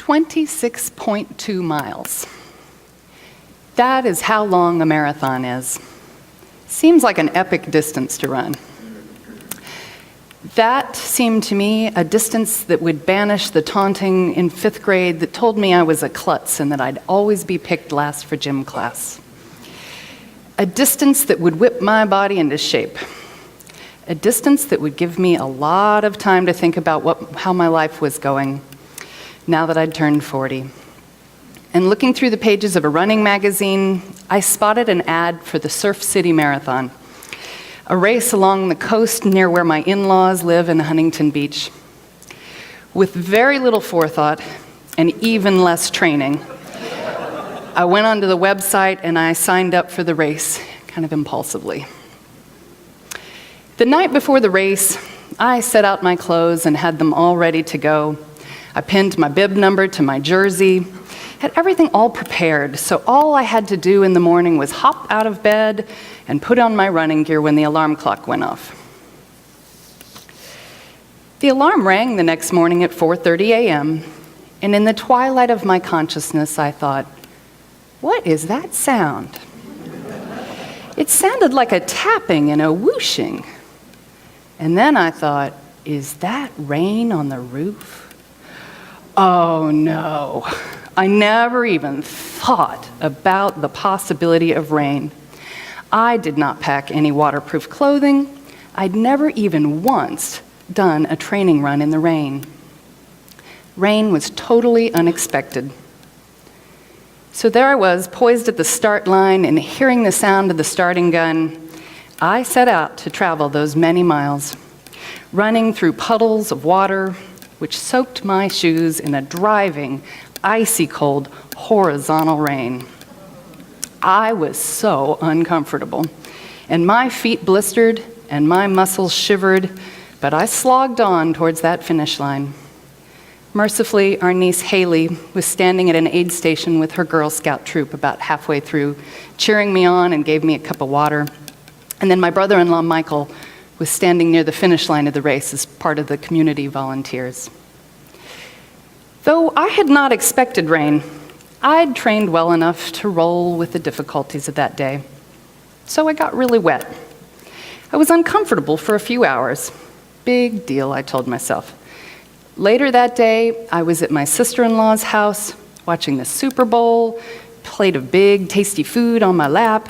26.2 miles. That is how long a marathon is. Seems like an epic distance to run. That seemed to me a distance that would banish the taunting in 5th grade that told me I was a klutz and that I'd always be picked last for gym class. A distance that would whip my body into shape. A distance that would give me a lot of time to think about how my life was going now that I'd turned 40. And looking through the pages of a running magazine, I spotted an ad for the Surf City Marathon, a race along the coast near where my in-laws live in Huntington Beach. With very little forethought and even less training, I went onto the website and I signed up for the race, kind of impulsively. The night before the race, I set out my clothes and had them all ready to go. I pinned my bib number to my jersey, had everything all prepared, so all I had to do in the morning was hop out of bed and put on my running gear when the alarm clock went off. The alarm rang the next morning at 4:30 a.m., and in the twilight of my consciousness, I thought, what is that sound? It sounded like a tapping and a whooshing. And then I thought, is that rain on the roof? Oh no, I never even thought about the possibility of rain. I did not pack any waterproof clothing. I'd never even once done a training run in the rain. Rain was totally unexpected. So there I was, poised at the start line and hearing the sound of the starting gun. I set out to travel those many miles, running through puddles of water, which soaked my shoes in a driving, icy cold, horizontal rain. I was so uncomfortable, and my feet blistered and my muscles shivered, but I slogged on towards that finish line. Mercifully, our niece Haley was standing at an aid station with her Girl Scout troop about halfway through, cheering me on and gave me a cup of water. And then my brother-in-law, Michael, was standing near the finish line of the race as part of the community volunteers. Though I had not expected rain, I'd trained well enough to roll with the difficulties of that day. So I got really wet. I was uncomfortable for a few hours. Big deal, I told myself. Later that day, I was at my sister-in-law's house, watching the Super Bowl, plate of big, tasty food on my lap,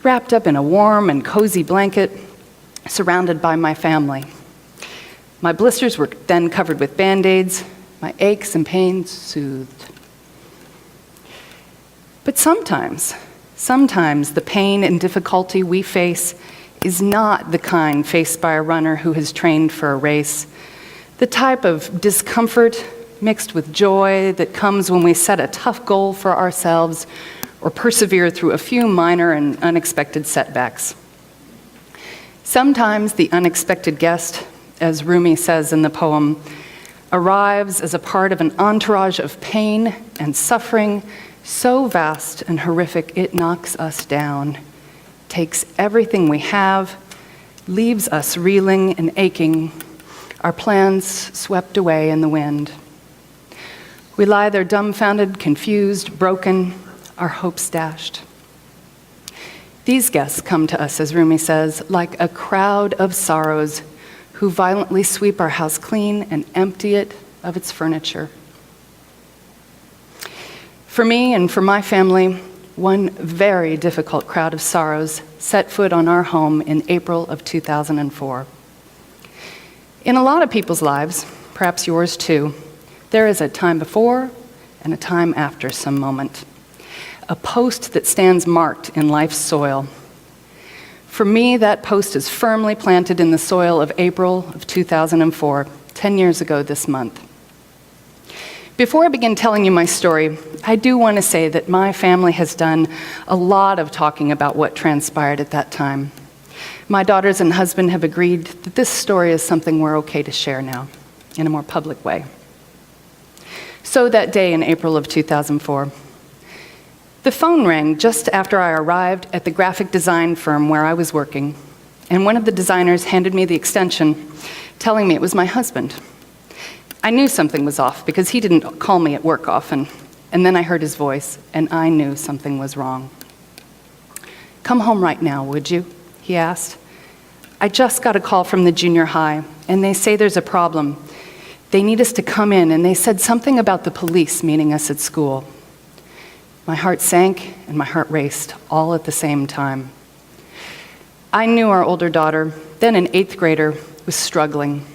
wrapped up in a warm and cozy blanket, surrounded by my family. My blisters were then covered with Band-Aids, my aches and pains soothed. But sometimes the pain and difficulty we face is not the kind faced by a runner who has trained for a race. The type of discomfort mixed with joy that comes when we set a tough goal for ourselves or persevere through a few minor and unexpected setbacks. Sometimes the unexpected guest, as Rumi says in the poem, arrives as a part of an entourage of pain and suffering so vast and horrific it knocks us down, takes everything we have, leaves us reeling and aching, our plans swept away in the wind. We lie there dumbfounded, confused, broken, our hopes dashed. These guests come to us, as Rumi says, like a crowd of sorrows who violently sweep our house clean and empty it of its furniture. For me and for my family, one very difficult crowd of sorrows set foot on our home in April of 2004. In a lot of people's lives, perhaps yours too, there is a time before and a time after some moment. A post that stands marked in life's soil. For me, that post is firmly planted in the soil of April of 2004, 10 years ago this month. Before I begin telling you my story, I do want to say that my family has done a lot of talking about what transpired at that time. My daughters and husband have agreed that this story is something we're okay to share now in a more public way. So that day in April of 2004, the phone rang just after I arrived at the graphic design firm where I was working, and one of the designers handed me the extension, telling me it was my husband. I knew something was off because he didn't call me at work often. And then I heard his voice, and I knew something was wrong. "Come home right now, would you?" he asked. "I just got a call from the junior high, and they say there's a problem. They need us to come in, and they said something about the police meeting us at school." My heart sank and my heart raced, all at the same time. I knew our older daughter, then an 8th grader, was struggling.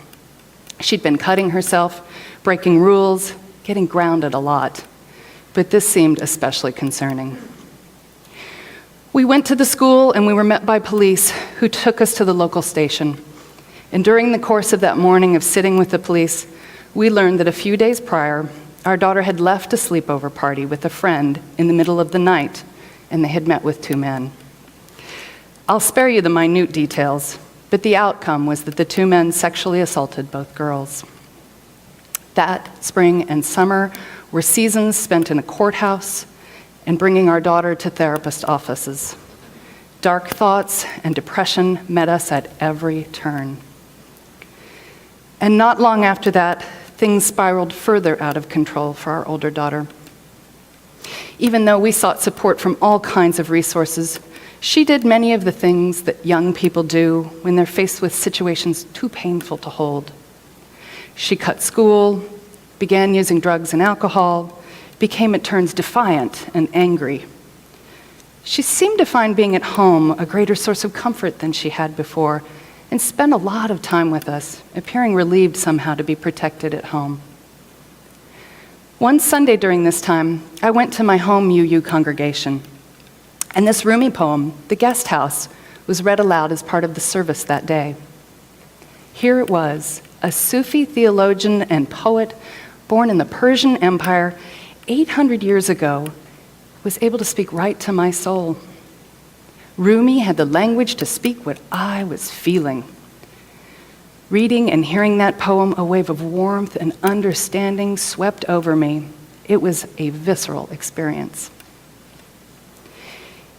She'd been cutting herself, breaking rules, getting grounded a lot. But this seemed especially concerning. We went to the school and we were met by police who took us to the local station. And during the course of that morning of sitting with the police, we learned that a few days prior, our daughter had left a sleepover party with a friend in the middle of the night, and they had met with 2 men. I'll spare you the minute details, but the outcome was that the 2 men sexually assaulted both girls. That spring and summer were seasons spent in a courthouse and bringing our daughter to therapist offices. Dark thoughts and depression met us at every turn. And not long after that, things spiraled further out of control for our older daughter. Even though we sought support from all kinds of resources, she did many of the things that young people do when they're faced with situations too painful to hold. She cut school, began using drugs and alcohol, became at turns defiant and angry. She seemed to find being at home a greater source of comfort than she had before, and spent a lot of time with us, appearing relieved somehow to be protected at home. One Sunday during this time, I went to my home UU congregation, and this Rumi poem, The Guest House, was read aloud as part of the service that day. Here it was, a Sufi theologian and poet born in the Persian Empire 800 years ago, was able to speak right to my soul. Rumi had the language to speak what I was feeling. Reading and hearing that poem, a wave of warmth and understanding swept over me. It was a visceral experience.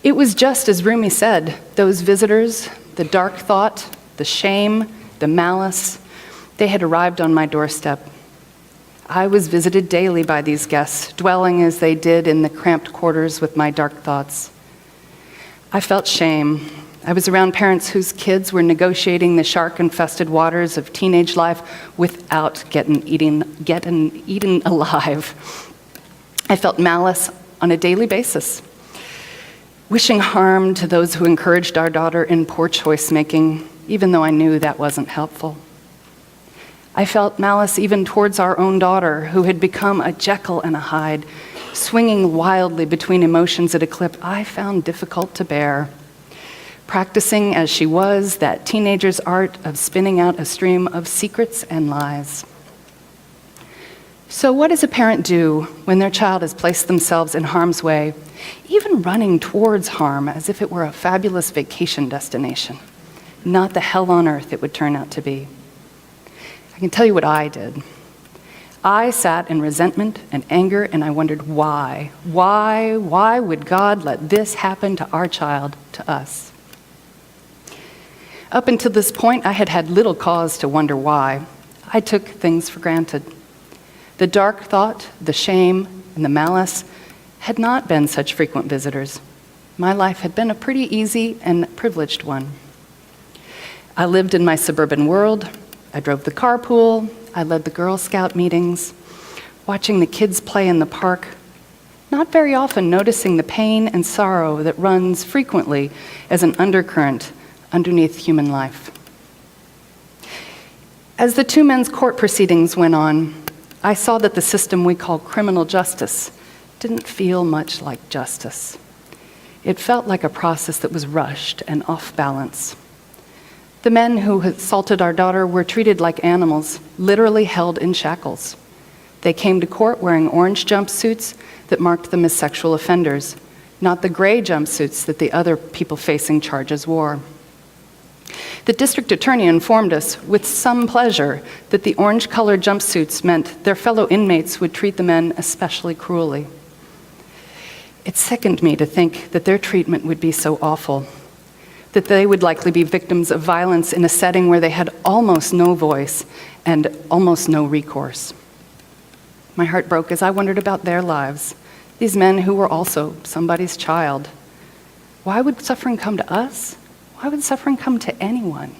It was just as Rumi said, those visitors, the dark thought, the shame, the malice, they had arrived on my doorstep. I was visited daily by these guests, dwelling as they did in the cramped quarters with my dark thoughts. I felt shame. I was around parents whose kids were negotiating the shark-infested waters of teenage life without getting eaten alive. I felt malice on a daily basis, wishing harm to those who encouraged our daughter in poor choice-making, even though I knew that wasn't helpful. I felt malice even towards our own daughter, who had become a Jekyll and a Hyde, swinging wildly between emotions at a clip I found difficult to bear, practicing as she was that teenager's art of spinning out a stream of secrets and lies. So what does a parent do when their child has placed themselves in harm's way, even running towards harm as if it were a fabulous vacation destination, not the hell on earth it would turn out to be? I can tell you what I did. I sat in resentment and anger, and I wondered why. Why would God let this happen to our child, to us? Up until this point, I had had little cause to wonder why. I took things for granted. The dark thought, the shame, and the malice had not been such frequent visitors. My life had been a pretty easy and privileged one. I lived in my suburban world. I drove the carpool, I led the Girl Scout meetings, watching the kids play in the park, not very often noticing the pain and sorrow that runs frequently as an undercurrent underneath human life. As the 2 men's court proceedings went on, I saw that the system we call criminal justice didn't feel much like justice. It felt like a process that was rushed and off balance. The men who had assaulted our daughter were treated like animals, literally held in shackles. They came to court wearing orange jumpsuits that marked them as sexual offenders, not the gray jumpsuits that the other people facing charges wore. The district attorney informed us with some pleasure that the orange-colored jumpsuits meant their fellow inmates would treat the men especially cruelly. It sickened me to think that their treatment would be so awful, that they would likely be victims of violence in a setting where they had almost no voice and almost no recourse. My heart broke as I wondered about their lives, these men who were also somebody's child. Why would suffering come to us? Why would suffering come to anyone?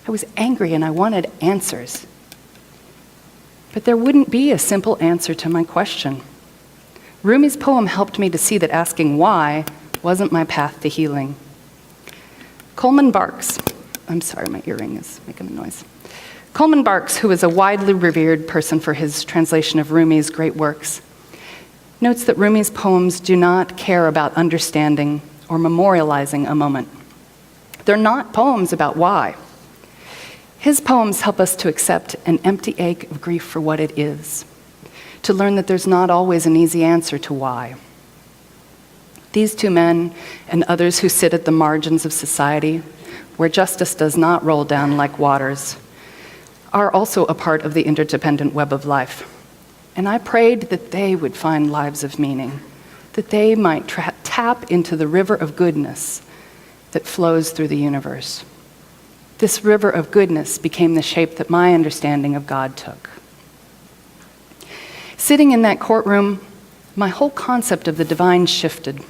I was angry and I wanted answers. But there wouldn't be a simple answer to my question. Rumi's poem helped me to see that asking why wasn't my path to healing. Coleman Barks, I'm sorry, my earring is making a noise. Coleman Barks, who is a widely revered person for his translation of Rumi's great works, notes that Rumi's poems do not care about understanding or memorializing a moment. They're not poems about why. His poems help us to accept an empty ache of grief for what it is, to learn that there's not always an easy answer to why. These two men and others who sit at the margins of society, where justice does not roll down like waters, are also a part of the interdependent web of life. And I prayed that they would find lives of meaning, that they might tap into the river of goodness that flows through the universe. This river of goodness became the shape that my understanding of God took. Sitting in that courtroom, my whole concept of the divine shifted,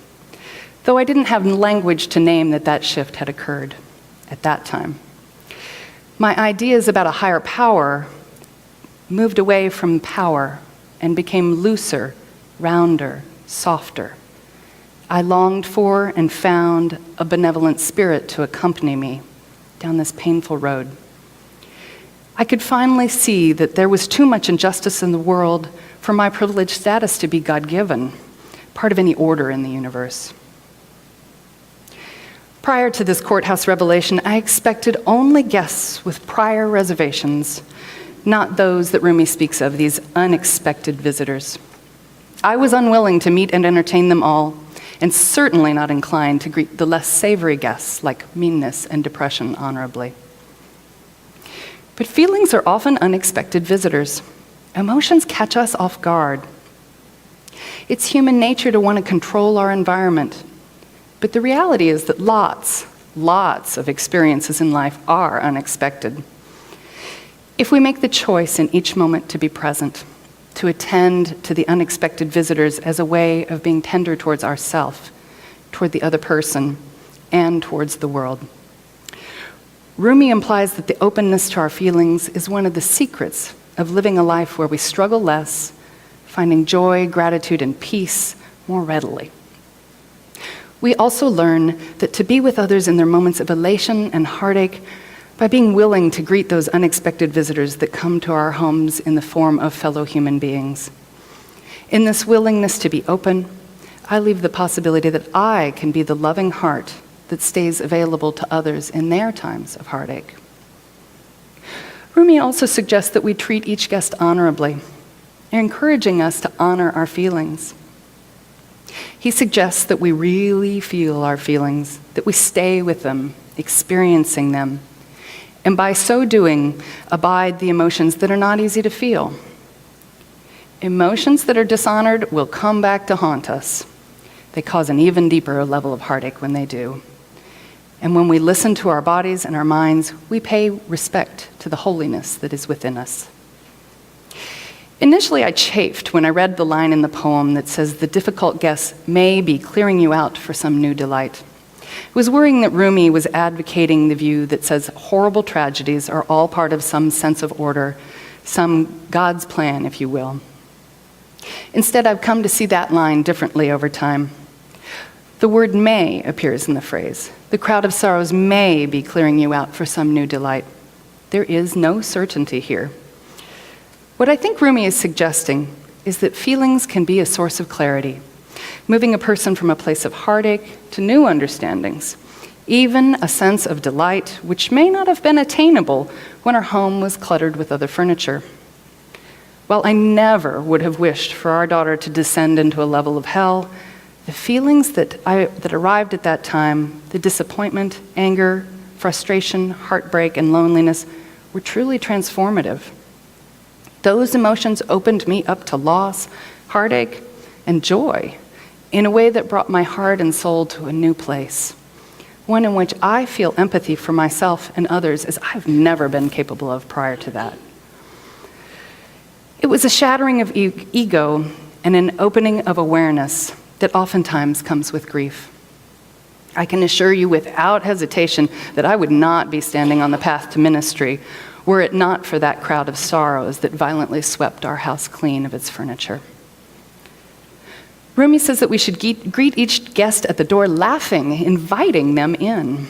though I didn't have language to name that shift had occurred at that time. My ideas about a higher power moved away from power and became looser, rounder, softer. I longed for and found a benevolent spirit to accompany me down this painful road. I could finally see that there was too much injustice in the world for my privileged status to be God-given, part of any order in the universe. Prior to this courthouse revelation, I expected only guests with prior reservations, not those that Rumi speaks of, these unexpected visitors. I was unwilling to meet and entertain them all, and certainly not inclined to greet the less savory guests like meanness and depression honorably. But feelings are often unexpected visitors. Emotions catch us off guard. It's human nature to want to control our environment. But the reality is that lots of experiences in life are unexpected. If we make the choice in each moment to be present, to attend to the unexpected visitors as a way of being tender towards ourselves, toward the other person, and towards the world. Rumi implies that the openness to our feelings is one of the secrets of living a life where we struggle less, finding joy, gratitude, and peace more readily. We also learn that to be with others in their moments of elation and heartache by being willing to greet those unexpected visitors that come to our homes in the form of fellow human beings. In this willingness to be open, I leave the possibility that I can be the loving heart that stays available to others in their times of heartache. Rumi also suggests that we treat each guest honorably, encouraging us to honor our feelings. He suggests that we really feel our feelings, that we stay with them, experiencing them, and by so doing, abide the emotions that are not easy to feel. Emotions that are dishonored will come back to haunt us. They cause an even deeper level of heartache when they do. And when we listen to our bodies and our minds, we pay respect to the holiness that is within us. Initially, I chafed when I read the line in the poem that says, "The difficult guests may be clearing you out for some new delight." I was worrying that Rumi was advocating the view that says horrible tragedies are all part of some sense of order, some God's plan, if you will. Instead, I've come to see that line differently over time. The word may appears in the phrase. The crowd of sorrows may be clearing you out for some new delight. There is no certainty here. What I think Rumi is suggesting is that feelings can be a source of clarity, moving a person from a place of heartache to new understandings, even a sense of delight which may not have been attainable when our home was cluttered with other furniture. While I never would have wished for our daughter to descend into a level of hell, the feelings that arrived at that time, the disappointment, anger, frustration, heartbreak, and loneliness, were truly transformative. Those emotions opened me up to loss, heartache, and joy in a way that brought my heart and soul to a new place, one in which I feel empathy for myself and others as I've never been capable of prior to that. It was a shattering of ego and an opening of awareness that oftentimes comes with grief. I can assure you without hesitation that I would not be standing on the path to ministry were it not for that crowd of sorrows that violently swept our house clean of its furniture. Rumi says that we should greet each guest at the door laughing, inviting them in.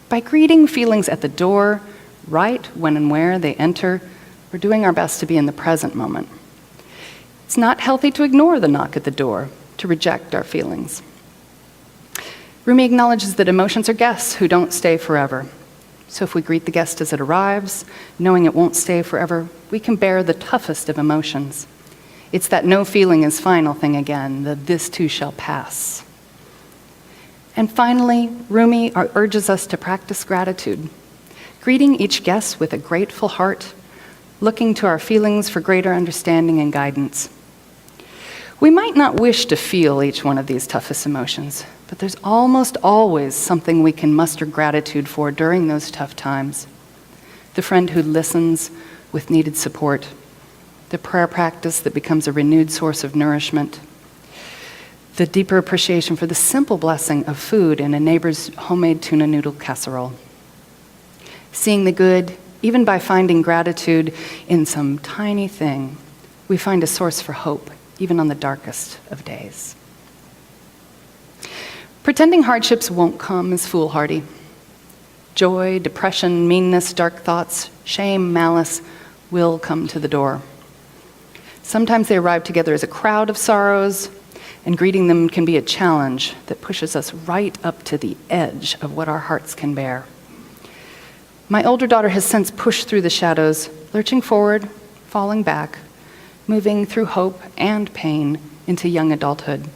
By greeting feelings at the door, right when and where they enter, we're doing our best to be in the present moment. It's not healthy to ignore the knock at the door, to reject our feelings. Rumi acknowledges that emotions are guests who don't stay forever. So if we greet the guest as it arrives, knowing it won't stay forever, we can bear the toughest of emotions. It's that no feeling is final thing again, the this too shall pass. And finally, Rumi urges us to practice gratitude, greeting each guest with a grateful heart, looking to our feelings for greater understanding and guidance. We might not wish to feel each one of these toughest emotions, but there's almost always something we can muster gratitude for during those tough times. The friend who listens with needed support, the prayer practice that becomes a renewed source of nourishment, the deeper appreciation for the simple blessing of food in a neighbor's homemade tuna noodle casserole. Seeing the good, even by finding gratitude in some tiny thing, we find a source for hope, even on the darkest of days. Pretending hardships won't come is foolhardy. Joy, depression, meanness, dark thoughts, shame, malice will come to the door. Sometimes they arrive together as a crowd of sorrows, and greeting them can be a challenge that pushes us right up to the edge of what our hearts can bear. My older daughter has since pushed through the shadows, lurching forward, falling back, moving through hope and pain into young adulthood.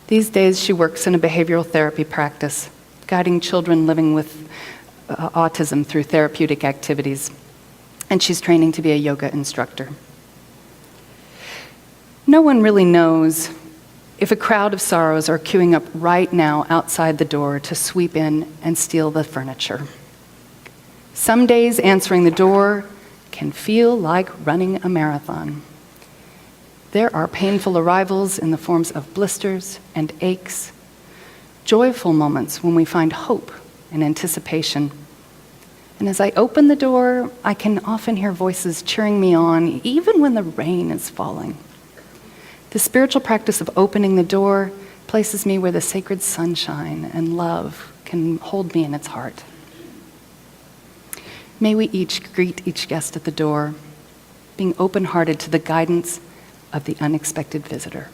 These days, she works in a behavioral therapy practice, guiding children living with autism through therapeutic activities, and she's training to be a yoga instructor. No one really knows if a crowd of sorrows are queuing up right now outside the door to sweep in and steal the furniture. Some days answering the door can feel like running a marathon. There are painful arrivals in the forms of blisters and aches, joyful moments when we find hope and anticipation. And as I open the door, I can often hear voices cheering me on, even when the rain is falling. The spiritual practice of opening the door places me where the sacred sunshine and love can hold me in its heart. May we each greet each guest at the door, being open-hearted to the guidance of the unexpected visitor.